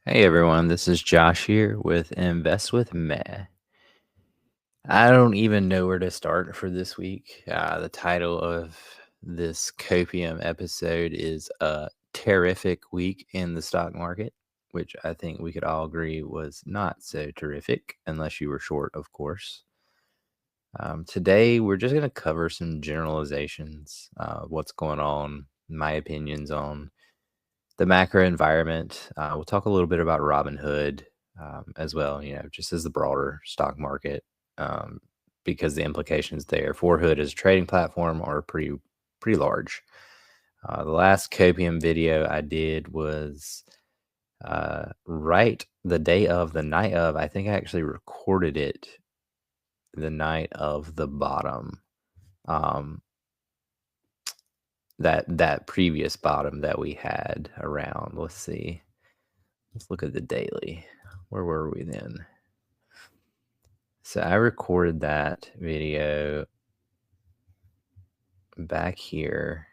Hey everyone, this is Josh here with Invest with Meh. I don't even know where to start for this week. The title of this copium episode is a terrific week in the stock market, which I think we could all agree was not so terrific, unless you were short, of course. Today, we're just going to cover some generalizations, what's going on, my opinions on the macro environment. We'll talk a little bit about Robinhood as well, just as the broader stock market, um, because the implications there for Hood as a trading platform are pretty large. The last copium video I did was right the day of, the night of. I think I actually recorded it the night of the bottom. Um, that previous bottom that we had around, let's see. Let's look at the daily. Where were we then? So I recorded that video back here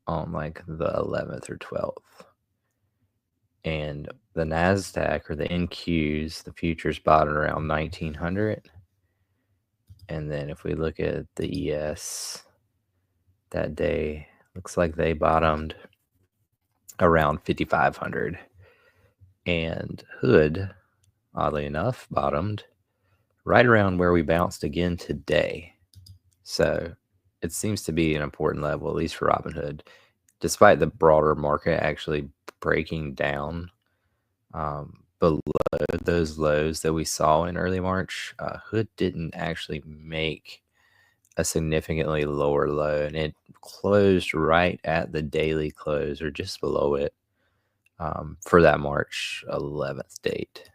on like the 11th or 12th. And the NASDAQ or the NQs, the futures bottomed around 1900. And then if we look at the ES that day, looks like they bottomed around 5500. And Hood, oddly enough, bottomed right around where we bounced again today. So it seems to be an important level, at least for Robinhood, despite the broader market actually breaking down below those lows that we saw in early March. Hood didn't actually make a significantly lower low, and it closed right at the daily close or just below it for that March 11th date.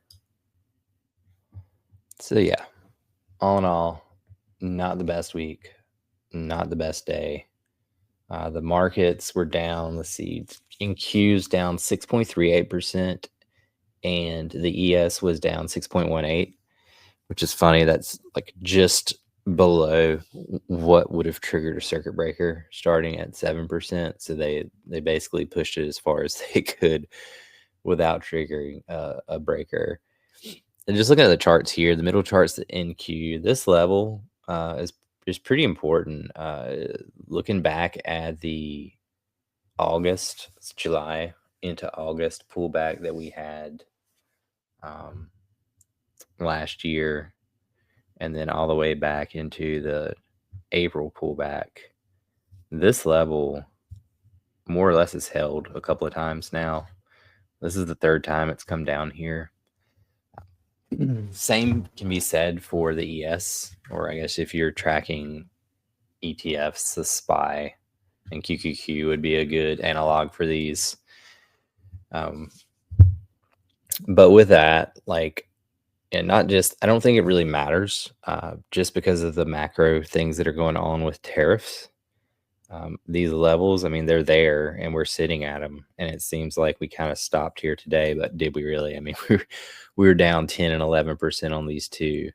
So yeah, all in all, not the best week, not the best day. The markets were down, let's see, in Qs down 6.38%, and the ES was down 6.18, which is funny. That's like just below what would have triggered a circuit breaker starting at 7%. So they basically pushed it as far as they could without triggering a breaker. And just looking at the charts here, the middle chart's the NQ. This level is pretty important. Looking back at the July into August pullback that we had last year, and then all the way back into the April pullback, this level more or less has held a couple of times now. This is the third time it's come down here. Same can be said for the ES, or I guess if you're tracking ETFs, the SPY and QQQ would be a good analog for these. But with that, and not just, I don't think it really matters just because of the macro things that are going on with tariffs. These levels, I mean, they're there and we're sitting at them. And it seems like we kind of stopped here today, but did we really? I mean, we were down 10 and 11% on these two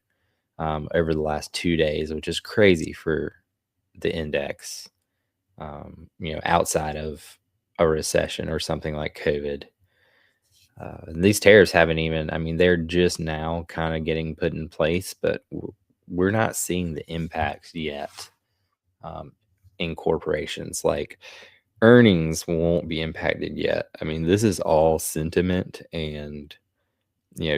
over the last 2 days, which is crazy for the index, outside of a recession or something like COVID. These tariffs haven't even, I mean, they're just now kind of getting put in place, but we're not seeing the impacts yet in corporations. Like earnings won't be impacted yet. I mean, this is all sentiment and,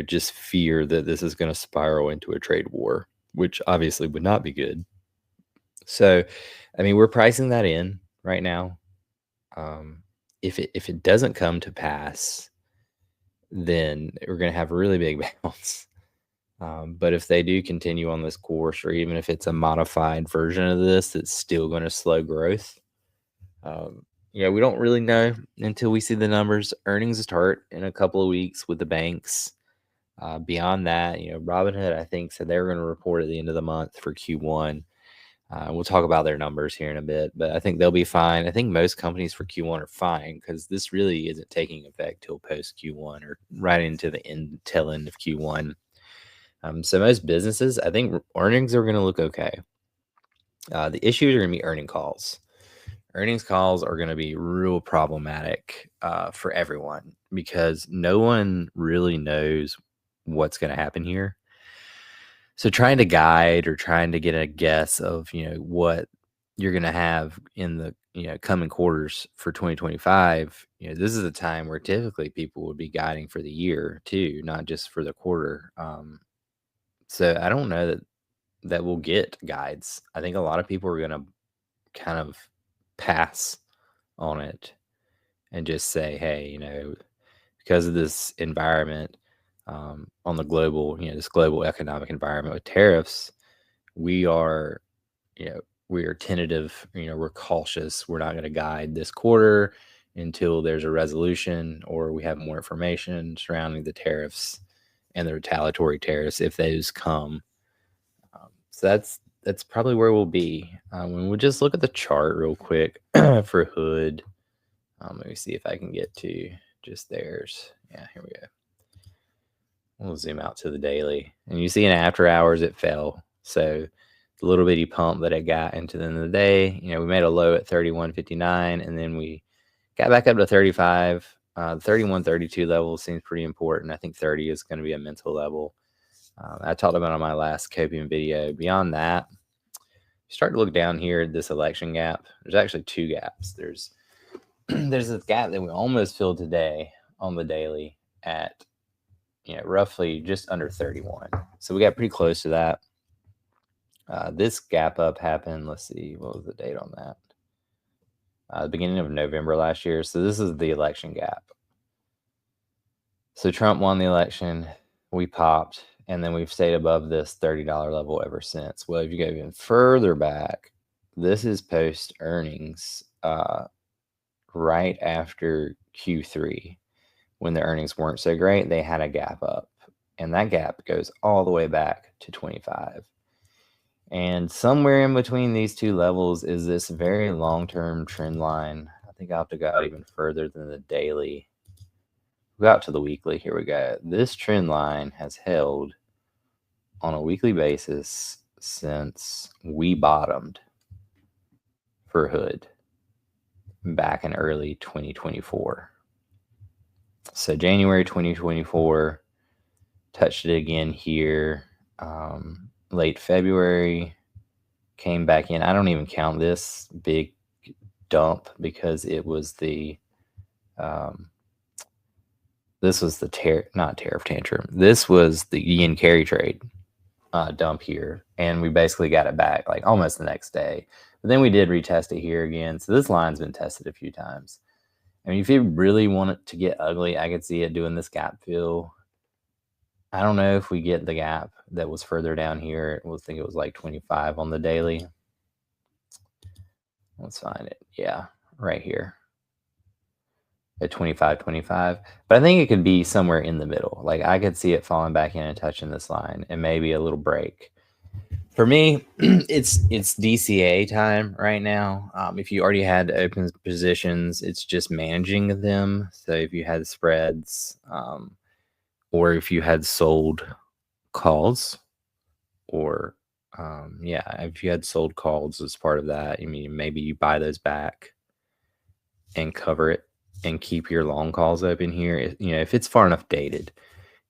just fear that this is going to spiral into a trade war, which obviously would not be good. So, I mean, we're pricing that in right now. If it doesn't come to pass, then we're going to have a really big bounce. But if they do continue on this course, or even if it's a modified version of this, it's still going to slow growth. We don't really know until we see the numbers. Earnings start in a couple of weeks with the banks. Beyond that, Robinhood, I think, said they were going to report at the end of the month for Q1. We'll talk about their numbers here in a bit, but I think they'll be fine. I think most companies for Q1 are fine because this really isn't taking effect till post Q1 or right into the tail end of Q1. So most businesses, I think earnings are going to look okay. The issues are going to be earning calls. earnings calls are going to be real problematic for everyone because no one really knows what's going to happen here. So trying to guide or trying to get a guess of, what you're going to have in the, coming quarters for 2025, this is a time where typically people would be guiding for the year too, not just for the quarter. So I don't know that we'll get guides. I think a lot of people are going to kind of pass on it and just say, hey, because of this environment on the global, this global economic environment with tariffs, we are, we are tentative, we're cautious. We're not going to guide this quarter until there's a resolution or we have more information surrounding the tariffs and the retaliatory tariffs if those come. So that's probably where we'll be. When we just look at the chart real quick for Hood. Let me see if I can get to just theirs. Yeah, here we go. We'll zoom out to the daily. And you see in after hours, it fell. So the little bitty pump that it got into the end of the day, we made a low at 31.59, and then we got back up to 35. 31.32 level seems pretty important. I think 30 is going to be a mental level. I talked about on my last copium video. Beyond that, start to look down here at this election gap. There's actually two gaps. There's this gap that we almost filled today on the daily at roughly just under 31. So we got pretty close to that. This gap up happened, let's see, what was the date on that? The beginning of November last year. So this is the election gap. So Trump won the election, we popped, and then we've stayed above this $30 level ever since. Well, if you go even further back, this is post earnings right after Q3. When the earnings weren't so great, they had a gap up, and that gap goes all the way back to 25. And somewhere in between these two levels is this very long-term trend line. I think I'll have to go out even further than the daily. Go out to the weekly. Here we go. This trend line has held on a weekly basis since we bottomed for Hood back in early 2024. So January 2024, touched it again here. Late February, came back in. I don't even count this big dump because it was the this was the not tariff tantrum. This was the Ian carry trade dump here, and we basically got it back like almost the next day. But then we did retest it here again. So this line's been tested a few times. I mean, if you really want it to get ugly, I could see it doing this gap fill. I don't know if we get the gap that was further down here. I think it was like 25 on the daily. Let's find it. Yeah, right here at 25.25. But I think it could be somewhere in the middle. Like I could see it falling back in and touching this line and maybe a little break. For me, it's DCA time right now. If you already had open positions, it's just managing them. So if you had spreads, or if you had sold calls, or if you had sold calls as part of that, I mean, maybe you buy those back and cover it and keep your long calls open here. If it's far enough dated,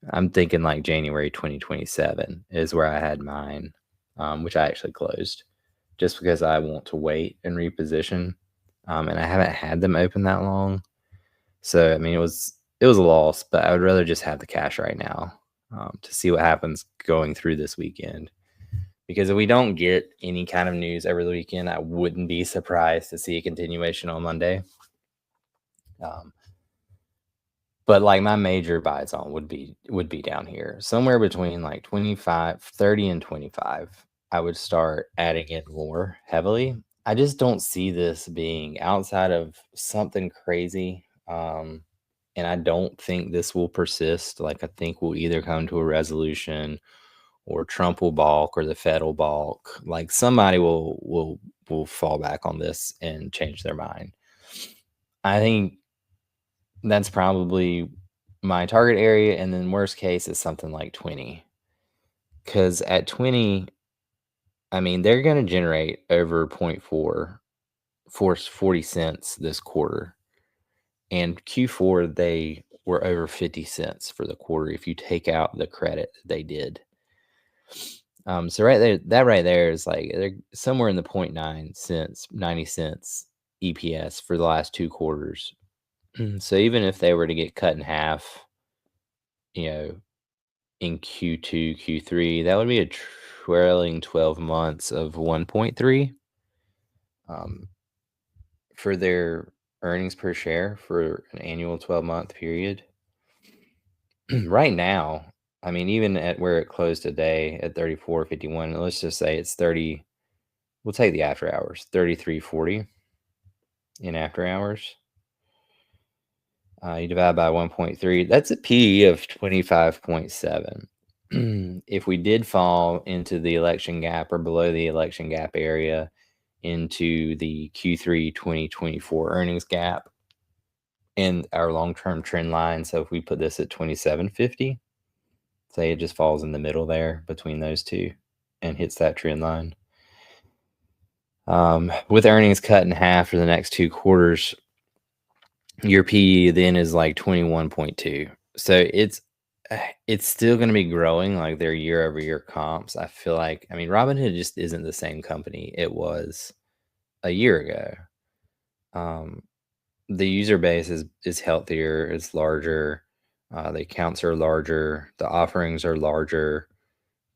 I'm thinking like January 2027 is where I had mine. Which I actually closed just because I want to wait and reposition. And I haven't had them open that long. So, I mean, it was a loss, but I would rather just have the cash right now to see what happens going through this weekend. Because if we don't get any kind of news over the weekend, I wouldn't be surprised to see a continuation on Monday. But like my major buy zone would be down here, somewhere between like 25, 30 and 25. I would start adding in more heavily. I just don't see this being outside of something crazy. And I don't think this will persist. Like I think we'll either come to a resolution or Trump will balk or the Fed will balk. Like somebody will fall back on this and change their mind. I think that's probably my target area. And then worst case is something like 20. Because at 20, I mean, they're going to generate over 0.4 forced 40 cents this quarter. And Q4, they were over 50 cents for the quarter if you take out the credit that they did. So right there, that right there is like they're somewhere in the 0.9 cents, 90 cents EPS for the last 2 quarters. So even if they were to get cut in half, you know, in Q2, Q3, that would be a trailing 12 months of 1.3 for their earnings per share for an annual 12-month period. Right now, I mean, even at where it closed today at 34.51, let's just say it's 30. We'll take the after hours, 33.40 in after hours. You divide by 1.3, that's a PE of 25.7. If we did fall into the election gap or below the election gap area into the Q3 2024 earnings gap and our long-term trend line, so if we put this at 27.50, say it just falls in the middle there between those two and hits that trend line. With earnings cut in half for the next 2 quarters, your PE then is like 21.2. So it's still going to be growing like their year-over-year comps. I feel like, I mean, Robinhood just isn't the same company it was a year ago. The user base is healthier, it's larger, the accounts are larger, the offerings are larger,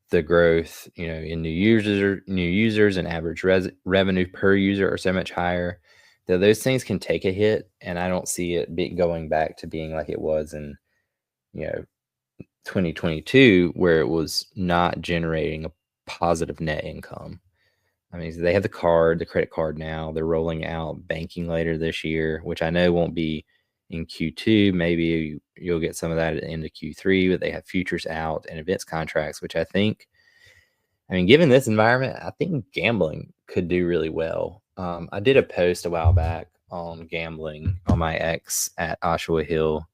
the growth, in new users and average revenue per user are so much higher that those things can take a hit, and I don't see it going back to being like it was in 2022, where it was not generating a positive net income. I mean, they have the credit card now. They're rolling out banking later this year, which I know won't be in Q2. Maybe you'll get some of that at the end of Q3, but they have futures out and events contracts, which I mean, given this environment, I think gambling could do really well. I did a post a while back on gambling on my X at Oshawa Hill,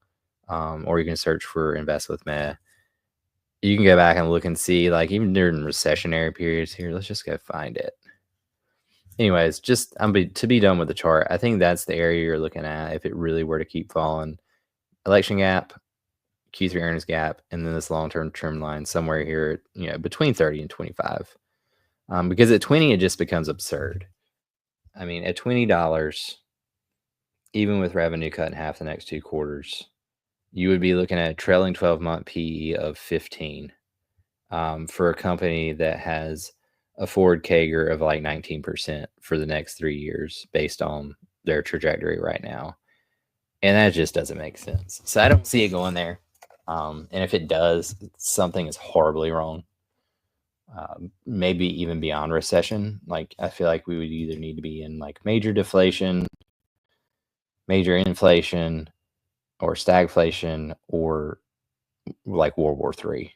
or you can search for Invest with Meh. You can go back and look and see, like, even during recessionary periods here, let's just go find it. Anyways, just to be done with the chart, I think that's the area you're looking at if it really were to keep falling. Election gap, Q3 earnings gap, and then this long-term trend line somewhere here, between 30 and 25. Because at 20, it just becomes absurd. I mean, at $20, even with revenue cut in half the next 2 quarters, you would be looking at a trailing 12-month PE of 15 for a company that has a forward CAGR of like 19% for the next 3 years based on their trajectory right now. And that just doesn't make sense. So I don't see it going there. And if it does, something is horribly wrong. Maybe even beyond recession. Like, I feel like we would either need to be in like major deflation, major inflation, or stagflation, or like World War III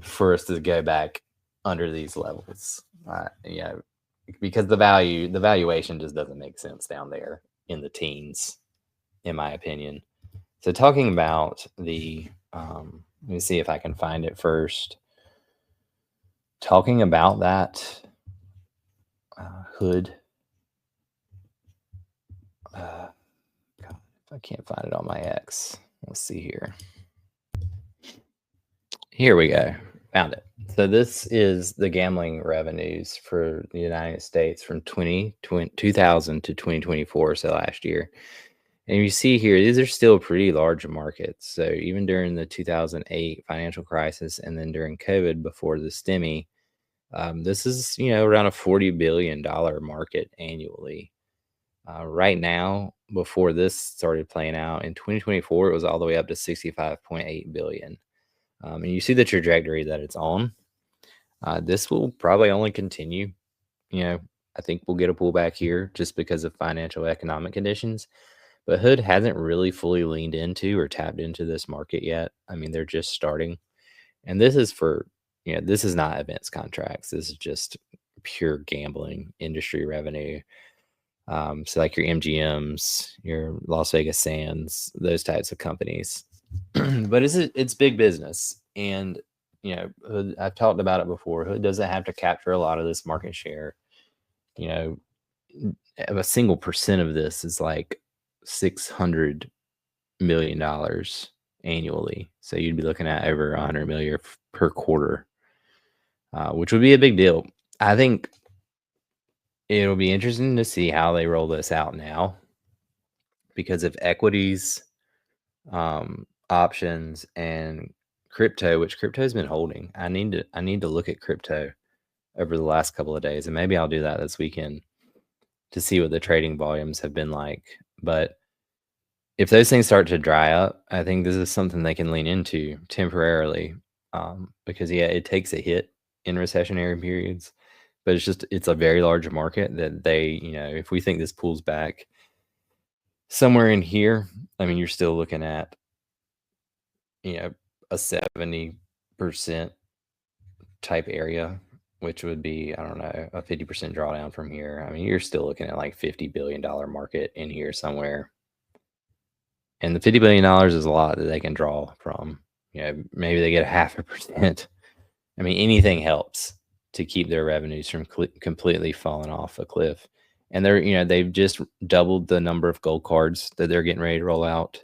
for us to go back under these levels. Because the valuation just doesn't make sense down there in the teens, in my opinion. So talking about the, let me see if I can find it first. Talking about that hood. God, if I can't find it on my X. Let's see here. Here we go. Found it. So this is the gambling revenues for the United States from 2000 to 2024, so last year. And you see here, these are still pretty large markets. So even during the 2008 financial crisis and then during COVID before the STEMI, this is, around a $40 billion market annually. Right now, before this started playing out in 2024, it was all the way up to 65.8 billion. And you see the trajectory that it's on. This will probably only continue. I think we'll get a pullback here just because of financial economic conditions. But Hood hasn't really fully leaned into or tapped into this market yet. I mean, they're just starting. And this is for, this is not events contracts. This is just pure gambling industry revenue. So like your MGMs, your Las Vegas Sands, those types of companies. But it's big business. And, Hood, I've talked about it before. Hood doesn't have to capture a lot of this market share. a single percent of this is like $600 million annually. So you'd be looking at over 100 million per quarter, which would be a big deal. I think it'll be interesting to see how they roll this out now, because if equities, options, and crypto, which crypto's been holding, I need to look at crypto over the last couple of days, and maybe I'll do that this weekend to see what the trading volumes have been like. But if those things start to dry up, I think this is something they can lean into temporarily, because yeah, it takes a hit in recessionary periods, but it's a very large market that if we think this pulls back somewhere in here, I mean, you're still looking at a 70% type area, which would be, I don't know, a 50% drawdown from here. I mean, you're still looking at like $50 billion market in here somewhere. And the $50 billion is a lot that they can draw from. Maybe they get 0.5%. I mean, anything helps to keep their revenues from completely falling off a cliff. And they've just doubled the number of gold cards that they're getting ready to roll out.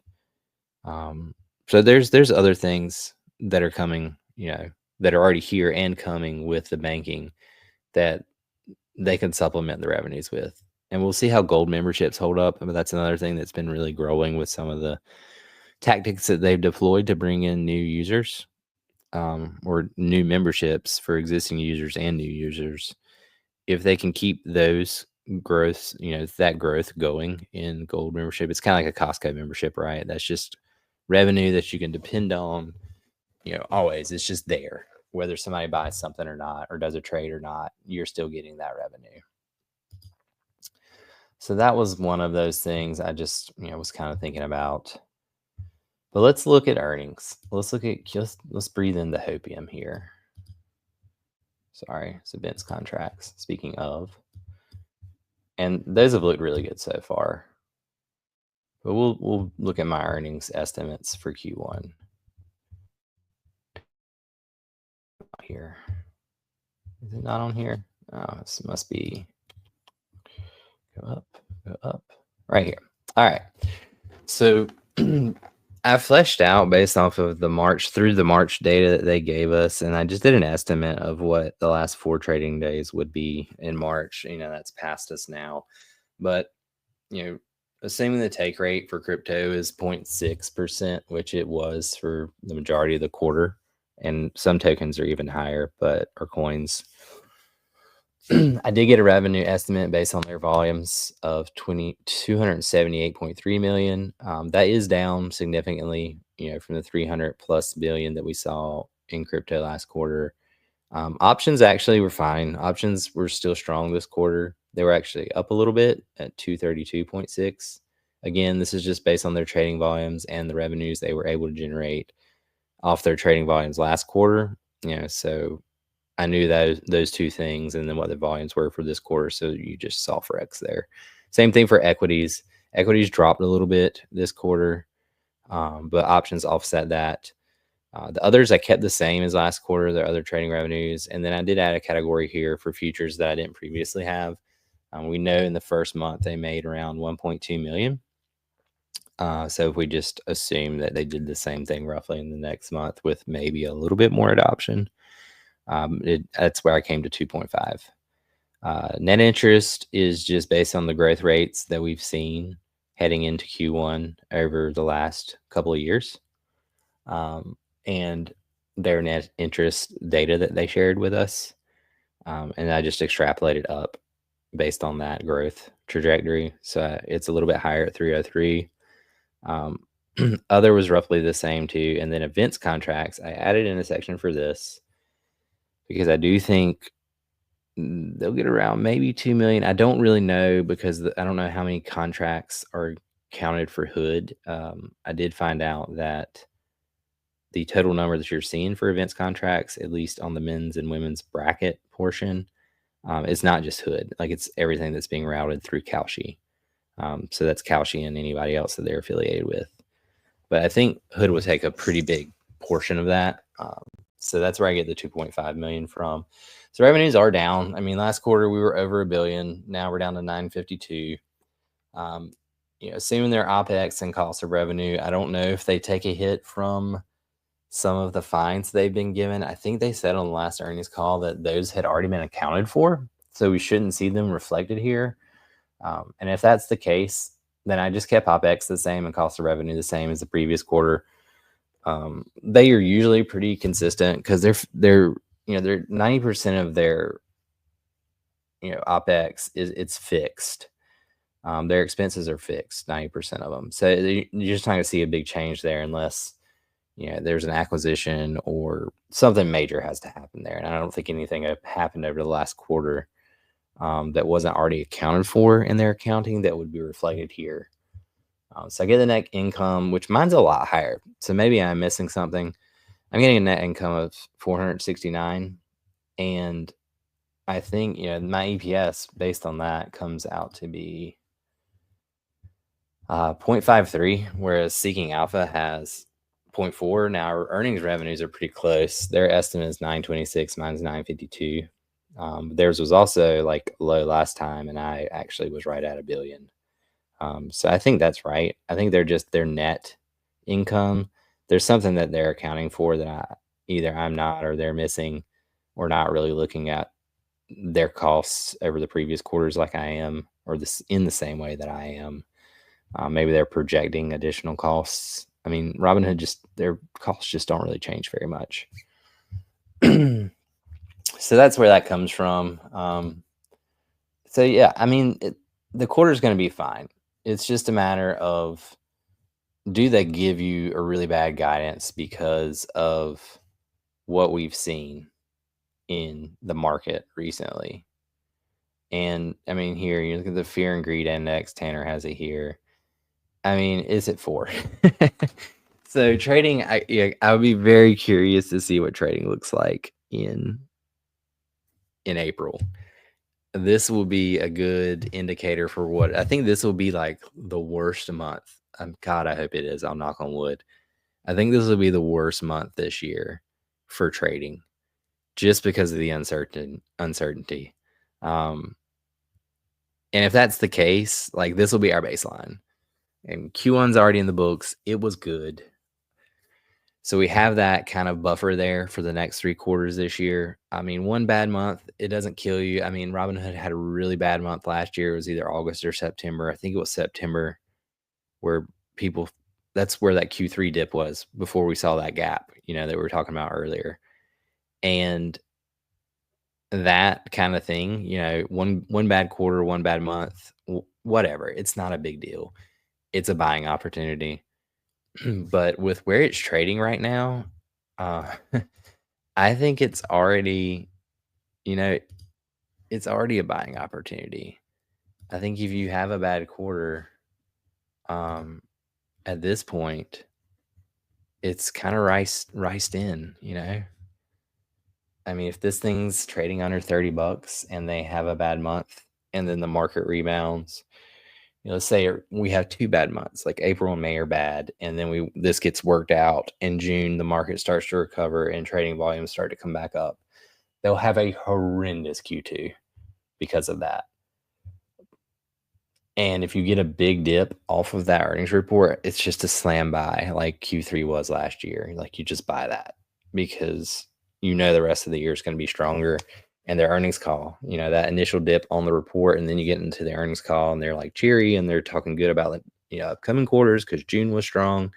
So there's other things that are coming, that are already here and coming with the banking that they can supplement the revenues with. And we'll see how gold memberships hold up. But that's another thing that's been really growing with some of the tactics that they've deployed to bring in new users, or new memberships for existing users and new users. If they can keep those growth, that growth going in gold membership, it's kind of like a Costco membership, right? That's just revenue that you can depend on, always. It's just there. Whether somebody buys something or not, or does a trade or not, you're still getting that revenue. So that was one of those things I just, was kind of thinking about. But let's look at earnings. Let's breathe in the hopium here. Sorry, it's events contracts. Speaking of, and those have looked really good so far. But we'll look at my earnings estimates for Q1 here. Is it not on here? Oh, this must be go up right here. All right. So I fleshed out based off of the March data that they gave us, and I just did an estimate of what the last 4 trading days would be in March. That's past us now, but assuming the take rate for crypto is 0.6%, which it was for the majority of the quarter, and some tokens are even higher, but our coins. I did get a revenue estimate based on their volumes of 278.3 million. That is down significantly, from the 300 plus billion that we saw in crypto last quarter. Options actually were fine. Options were still strong this quarter. They were actually up a little bit at 232.6. Again, this is just based on their trading volumes and the revenues they were able to generate off their trading volumes last quarter. So I knew those two things, and then what the volumes were for this quarter. So you just saw for X there. Same thing for equities. Equities dropped a little bit this quarter, but options offset that. The others I kept the same as last quarter, their other trading revenues. And then I did add a category here for futures that I didn't previously have. We know in the first month they made around 1.2 million. So if we just assume that they did the same thing roughly in the next month with maybe a little bit more adoption, that's where I came to 2.5. Net interest is just based on the growth rates that we've seen heading into Q1 over the last couple of years, and their net interest data that they shared with us. And I just extrapolated up based on that growth trajectory. So it's a little bit higher at 303. Other was roughly the same too. And then events contracts, I added in a section for this because I do think they'll get around maybe 2 million. I don't really know because I don't know how many contracts are counted for Hood. I did find out that the total number that you're seeing for events contracts, at least on the men's and women's bracket portion, is not just Hood. Like, it's everything that's being routed through Kalshi. So that's Kalshi and anybody else that they're affiliated with. But I think Hood will take a pretty big portion of that. So that's where I get the 2.5 million from. So revenues are down. I mean, last quarter we were over $1 billion. Now we're down to 952. Um, assuming their OpEx and cost of revenue, I don't know if they take a hit from some of the fines they've been given. I think they said on the last earnings call that those had already been accounted for, so we shouldn't see them reflected here. And if that's the case, then I just kept OpEx the same and cost of revenue the same as the previous quarter. They are usually pretty consistent because they're 90% of their OpEx it's fixed. Their expenses are fixed, 90% of them. So you're just not going to see a big change there unless there's an acquisition or something major has to happen there. And I don't think anything happened over the last quarter that wasn't already accounted for in their accounting that would be reflected here. So I get the net income, which mine's a lot higher. So maybe I'm missing something. I'm getting a net income of 469, and I think my EPS based on that comes out to be 0.53, whereas Seeking Alpha has 0.4. Now our earnings revenues are pretty close. Their estimate is 926, mine's 952. Theirs was also like low last time, and I actually was right at $1 billion. So I think that's right. I think they're just their net income. There's something that they're accounting for that either I'm not or they're missing, or not really looking at their costs over the previous quarters like I am, or this in the same way that I am. Maybe they're projecting additional costs. I mean, Robinhood their costs just don't really change very much. So that's where that comes from. So yeah, I mean, the quarter's going to be fine. It's just a matter of, do they give you a really bad guidance because of what we've seen in the market recently? And I mean, here you look at the fear and greed index. Tanner has it here. I mean, is it 4? So trading, I would be very curious to see what trading looks like in April. This will be a good indicator for what I think this will be like the worst month. God, I hope it is. I'll knock on wood. I think this will be the worst month this year for trading, just because of the uncertainty. And if that's the case, like, this will be our baseline. And Q1's already in the books. It was good. So we have that kind of buffer there for the next 3 quarters this year. I mean, one bad month, it doesn't kill you. I mean, Robinhood had a really bad month last year. It was either August or September. I think it was September, where that's where that Q3 dip was before we saw that gap, that we were talking about earlier. And that kind of thing, one bad quarter, one bad month, whatever. It's not a big deal. It's a buying opportunity. But with where it's trading right now, I think it's already, it's already a buying opportunity. I think if you have a bad quarter, at this point, it's kind of riced in, I mean, if this thing's trading under $30 and they have a bad month and then the market rebounds, let's say we have 2 bad months, like April and May are bad, and then this gets worked out in June, the market starts to recover and trading volumes start to come back up. They'll have a horrendous Q2 because of that. And if you get a big dip off of that earnings report, it's just a slam buy like Q3 was last year. Like, you just buy that because the rest of the year is going to be stronger. And their earnings call, that initial dip on the report, and then you get into the earnings call and they're like cheery and they're talking good about upcoming quarters because June was strong.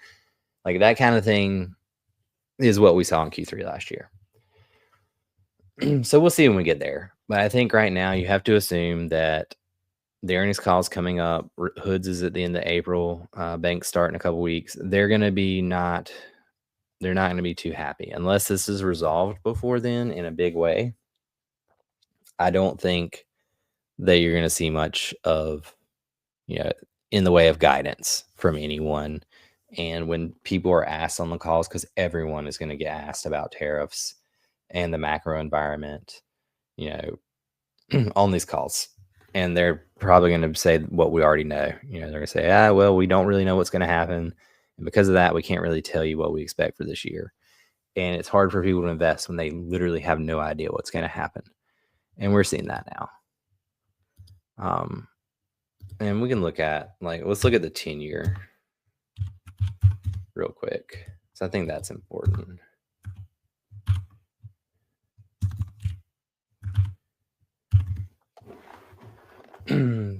Like, that kind of thing is what we saw in Q3 last year. So we'll see when we get there. But I think right now you have to assume that the earnings call is coming up. Hoods is at the end of April. Banks start in a couple weeks. They're not going to be too happy unless this is resolved before then in a big way. I don't think that you're going to see much of, in the way of guidance from anyone. And when people are asked on the calls, because everyone is going to get asked about tariffs and the macro environment, on these calls, and they're probably going to say what we already know. They're going to say, well, we don't really know what's going to happen. And because of that, we can't really tell you what we expect for this year. and it's hard for people to invest when they literally have no idea what's going to happen. And we're seeing that now. And we can look at, like, let's look at the 10-year real quick. So I think that's important.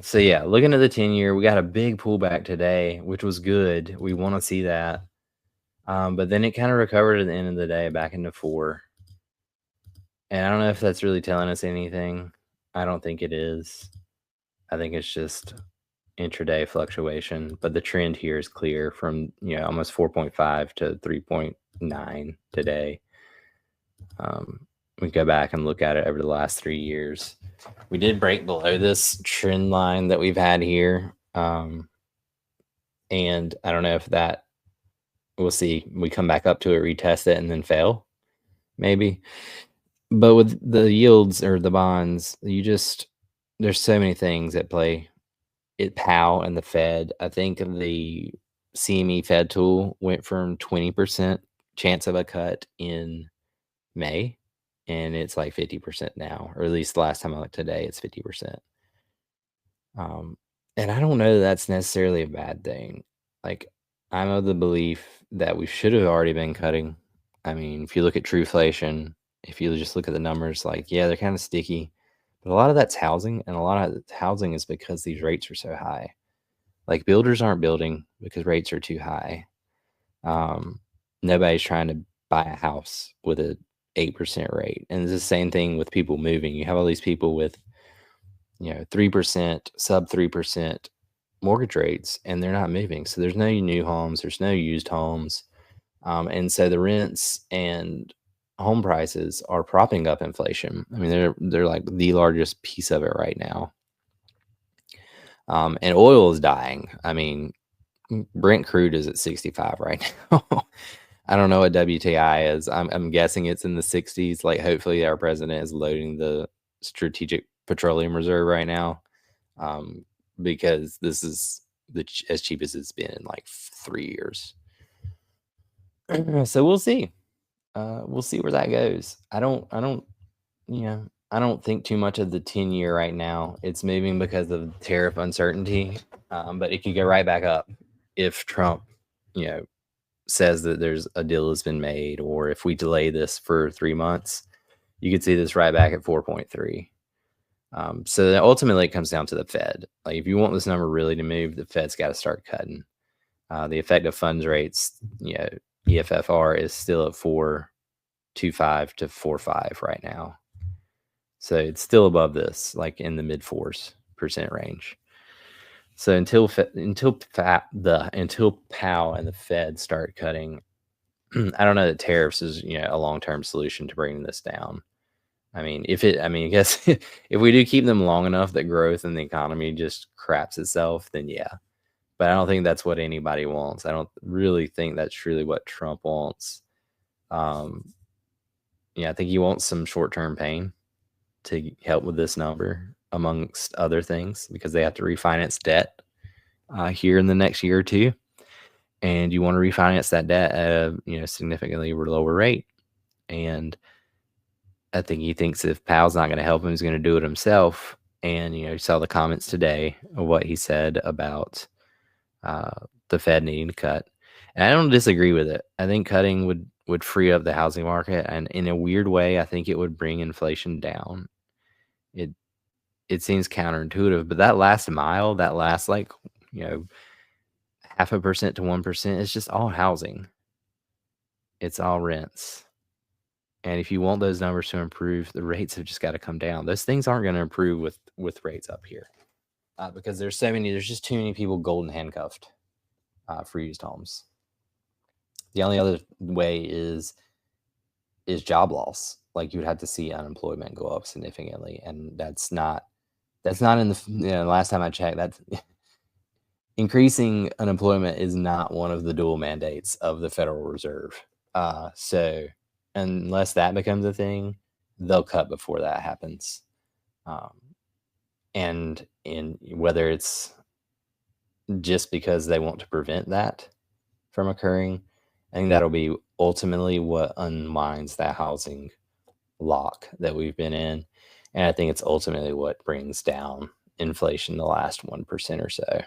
So yeah, looking at the 10-year, we got a big pullback today, which was good. We want to see that. But then it kind of recovered at the end of the day back into 4. And I don't know if that's really telling us anything. I don't think it is. I think it's just intraday fluctuation, but the trend here is clear from, almost 4.5 to 3.9 today. We go back and look at it over the last 3 years. We did break below this trend line that we've had here. And I don't know if that, we'll see. We come back up to it, retest it, and then fail, maybe. But with the yields or the bonds, there's so many things at play. Powell and the Fed. I think the CME Fed tool went from 20% chance of a cut in May, and it's like 50% now, or at least the last time I looked today, it's 50%. And I don't know that that's necessarily a bad thing. Like, I'm of the belief that we should have already been cutting. I mean, if you look at trueflation, if you just look at the numbers, like, yeah, they're kind of sticky, but a lot of that's housing, and a lot of housing is because these rates are so high. Like, builders aren't building because rates are too high. Nobody's trying to buy a house with a 8% rate. And it's the same thing with people moving. You have all these people with, 3%, sub 3% mortgage rates, and they're not moving. So there's no new homes, there's no used homes. And so the rents and home prices are propping up inflation. I mean, they're like the largest piece of it right now. And oil is dying. I mean, Brent crude is at 65 right now. I don't know what WTI is. I'm guessing it's in the 60s. Like, hopefully our president is loading the strategic petroleum reserve right now, because this is as cheap as it's been in like 3 years. So we'll see. We'll see where that goes. I don't think too much of the 10-year right now. It's moving because of tariff uncertainty, but it could go right back up if Trump, says that there's a deal has been made, or if we delay this for 3 months, you could see this right back at 4.3. So that ultimately it comes down to the Fed. Like, if you want this number really to move, the Fed's got to start cutting. The effective funds rates, EFFR, is still at 4.25 to 4.5 right now. So it's still above this, like in the mid 4% range. So until Powell and the Fed start cutting, I don't know that tariffs is, a long-term solution to bringing this down. I mean, I guess if we do keep them long enough that growth in the economy just craps itself, then yeah. But I don't think that's what anybody wants. I don't really think that's truly what Trump wants. I think he wants some short-term pain to help with this number, amongst other things, because they have to refinance debt here in the next year or two. And you want to refinance that debt at a significantly lower rate. And I think he thinks if Powell's not going to help him, he's going to do it himself. And you saw the comments today of what he said about the Fed needing to cut. And I don't disagree with it. I think cutting would free up the housing market, and in a weird way, I think it would bring inflation down. It seems counterintuitive, but that last mile, that last 0.5% to 1%, is just all housing. It's all rents. And if you want those numbers to improve, the rates have just got to come down. Those things aren't going to improve with rates up here, because there's just too many people golden handcuffed for used homes. The only other way is job loss. Like, you would have to see unemployment go up significantly, and that's not in the last time I checked, that's increasing unemployment is not one of the dual mandates of the Federal Reserve. So unless that becomes a thing, they'll cut before that happens. And whether it's just because they want to prevent that from occurring, I think that'll be ultimately what unwinds that housing lock that we've been in. And I think it's ultimately what brings down inflation the last 1% or so.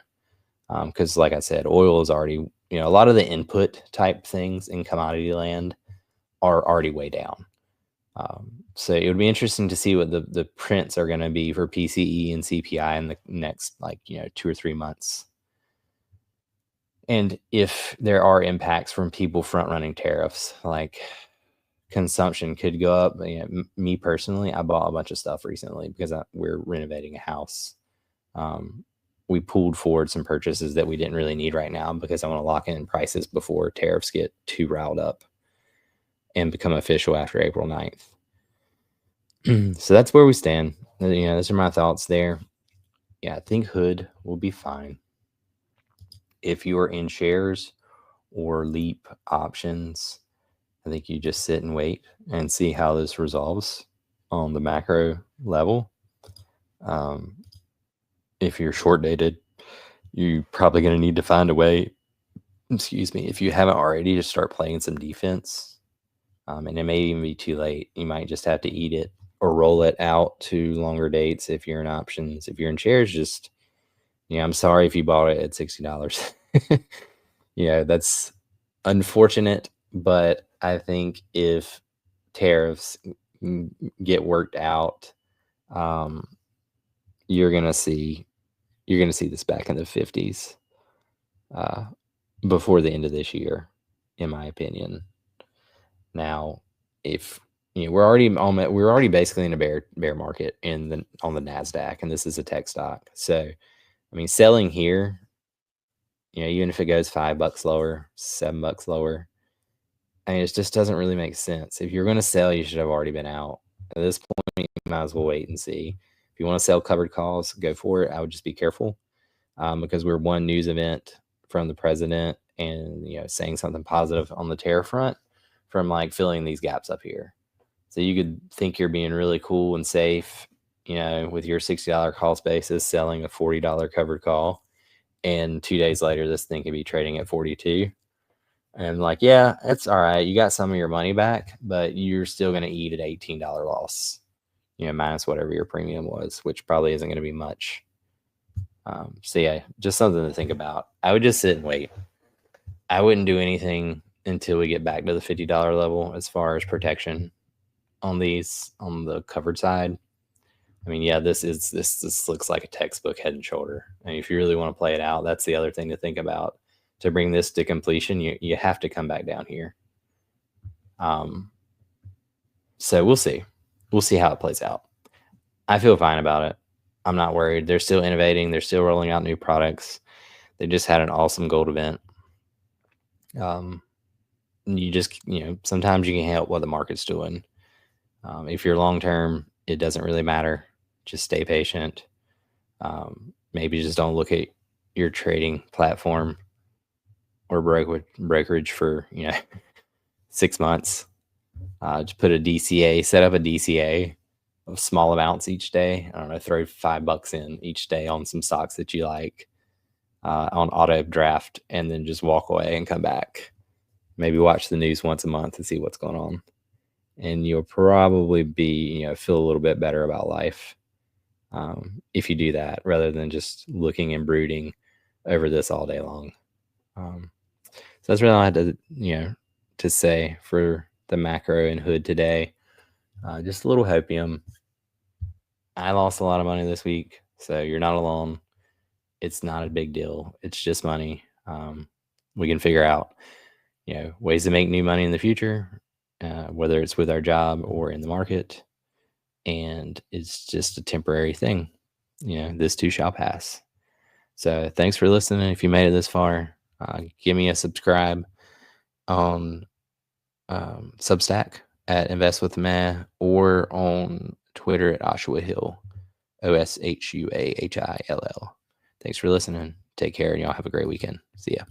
Because, like I said, oil is already, a lot of the input type things in commodity land are already way down. So it would be interesting to see what the prints are going to be for PCE and CPI in the next 2 or 3 months. And if there are impacts from people front running tariffs, like consumption could go up. Me personally, I bought a bunch of stuff recently because we're renovating a house. We pulled forward some purchases that we didn't really need right now because I want to lock in prices before tariffs get too riled up and become official after April 9th. So that's where we stand. Those are my thoughts there. Yeah, I think Hood will be fine. If you are in shares or leap options, I think you just sit and wait and see how this resolves on the macro level. If you're short dated, you're probably going to need to find a way, if you haven't already, to start playing some defense. And it may even be too late. You might just have to eat it or roll it out to longer dates if you're in options. If you're in shares, just, I'm sorry if you bought it at $60. That's unfortunate, but I think if tariffs get worked out, you're gonna see this back in the 50s before the end of this year, in my opinion. Now, if we're already basically in a bear market on the Nasdaq, and this is a tech stock. So, selling here, even if it goes $5 lower, $7 lower, it just doesn't really make sense. If you're going to sell, you should have already been out. At this point, you might as well wait and see. If you want to sell covered calls, go for it. I would just be careful because we're one news event from the president and saying something positive on the tariff front from filling these gaps up here. So you could think you're being really cool and safe, with your $60 call basis, selling a $40 covered call, and 2 days later this thing could be trading at 42. And yeah, it's all right. You got some of your money back, but you're still going to eat an $18 loss, minus whatever your premium was, which probably isn't going to be much. So yeah, just something to think about. I would just sit and wait. I wouldn't do anything until we get back to the $50 level as far as protection on the covered side. This looks like a textbook Head and Shoulder. If you really want to play it out, that's the other thing to think about. To bring this to completion, you have to come back down here. So we'll see. We'll see how it plays out. I feel fine about it. I'm not worried. They're still innovating. They're still rolling out new products. They just had an awesome gold event. You just, sometimes you can help what the market's doing. If you're long term, it doesn't really matter. Just stay patient. Maybe just don't look at your trading platform or brokerage for 6 months. Just put a DCA, set up a DCA of small amounts each day. I don't know, throw $5 in each day on some stocks that you like on auto draft, and then just walk away and come back. Maybe watch the news once a month to see what's going on, and you'll probably be feel a little bit better about life if you do that, rather than just looking and brooding over this all day long. So that's really all I had to say for the macro and Hood today. Just a little hopium. I lost a lot of money this week, so you're not alone. It's not a big deal. It's just money. We can figure out, ways to make new money in the future, whether it's with our job or in the market. And it's just a temporary thing. This too shall pass. So thanks for listening. If you made it this far, give me a subscribe on Substack at Invest with Meh, or on Twitter at Oshua Hill, OSHUAHILL. Thanks for listening. Take care, and y'all have a great weekend. See ya.